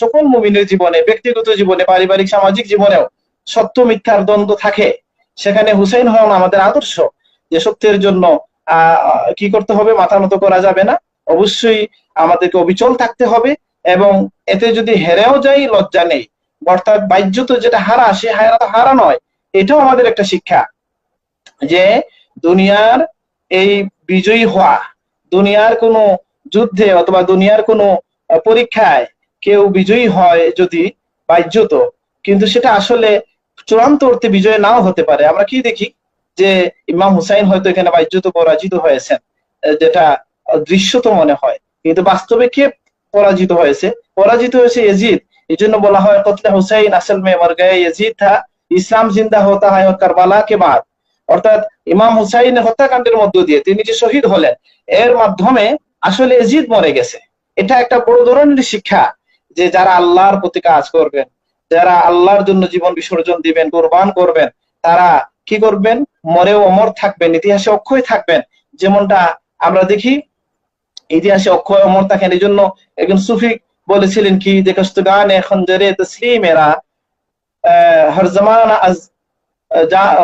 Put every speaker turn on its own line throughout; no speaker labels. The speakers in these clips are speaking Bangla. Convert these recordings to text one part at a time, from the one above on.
সকল মুমিনের জীবনে, ব্যক্তিগত জীবনে, পারিবারিক সামাজিক জীবনেও সত্য মিথ্যার দ্বন্দ্ব থাকে, সেখানে হুসাইন হন আমাদের আদর্শ, যে সত্যের জন্য কি করতে হবে, মাথা নত করা যাবে না, অবশ্যই আমাদেরকে অবিচল থাকতে হবে, এবং এতে যদি হেরেও যাই লজ্জা নেই, অর্থাৎ বাহ্যত যেটা হারা, সে হারা নয়, এটাও আমাদের একটা শিক্ষা, যে দুনিয়ার এই বিজয়ী হওয়া, দুনিয়ার কোনো যুদ্ধে অথবা দুনিয়ার কোনো পরীক্ষায় কেউ বিজয়ী হয় যদি বাহ্যত, কিন্তু সেটা আসলে চূড়ান্ত অর্থে বিজয় নাও হতে পারে। আমরা কি দেখি যে ইমাম হুসাইন হয়তো এখানে বাহ্যত পরাজিত হয়েছেন, যেটা দৃশ্যত মনে হয়, কিন্তু বাস্তবে কে পরাজিত হয়েছে? পরাজিত হয়েছে ইয়াজিদ। এই জন্য বলা হয় কতলে হুসাইন আসল মে মর গয়ে ইয়াজিদ থা, ইসলাম জিন্দা হতা হয় কারবালা কে বাদ। অর্থাৎ ইমাম হুসাইনের হত্যাকাণ্ডের মধ্য দিয়ে তিনি যে শহীদ হলেন, এর মাধ্যমে আসলে ইয়াজিদ মরে গেছে। এটা একটা বড় ধরনের শিক্ষা, যে যারা আল্লাহর প্রতি কাজ করবেন, যারা আল্লাহর জন্য জীবন বিসর্জন দিবেন, কোরবান করবেন, তারা কি করবেন? মরেও অমর থাকবেন, ইতিহাসে অক্ষয় থাকবেন। যেমনটা আমরা দেখি ইতিহাসে অক্ষয় অমর থাকেন। এই জন্য একজন সুফি বলেছিলেন কি, যে কস্তগানে খঞ্জরে তসলিমেরা হর জামানা আজ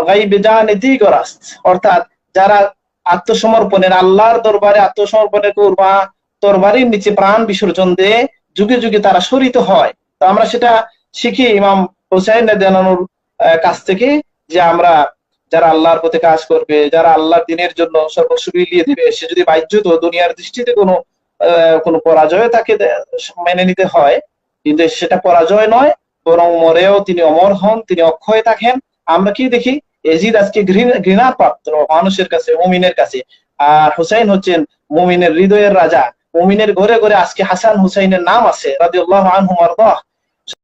গাইবে জানে দিগরাস্ত, অর্থাৎ যারা আত্মসমর্পণের, আল্লাহর দরবারে আত্মসমর্পণের তরবারির নিচে প্রাণ বিসর্জন দিয়ে যুগে যুগে তারা শরিত হয়। তো আমরা সেটা শিখি ইমাম হুসাইন রাদিয়াল্লাহুর কাছ থেকে, যে আমরা যারা আল্লাহর পথে কাজ করবে, যারা আল্লাহর দিনের জন্য সর্বস্ব বিলিয়ে দিবে, সে যদি বাহ্যত দুনিয়ার দৃষ্টিতে কোনো পরাজয় তাকে মেনে নিতে হয়, কিন্তু সেটা পরাজয় নয়, বরং মরেও তিনি অমর হন, তিনি অক্ষয় থাকেন। আমরা কি দেখি, ইয়াজিদ আজকে ঘৃণার পাত্র মানুষের কাছে, মুমিনের কাছে, আর হুসাইন হচ্ছেন মুমিনের হৃদয়ের রাজা। মুমিনের ঘরে ঘরে আজকে হাসান হুসাইনের নাম আছে রাদিয়াল্লাহু আনহুম ওয়ারদাহ।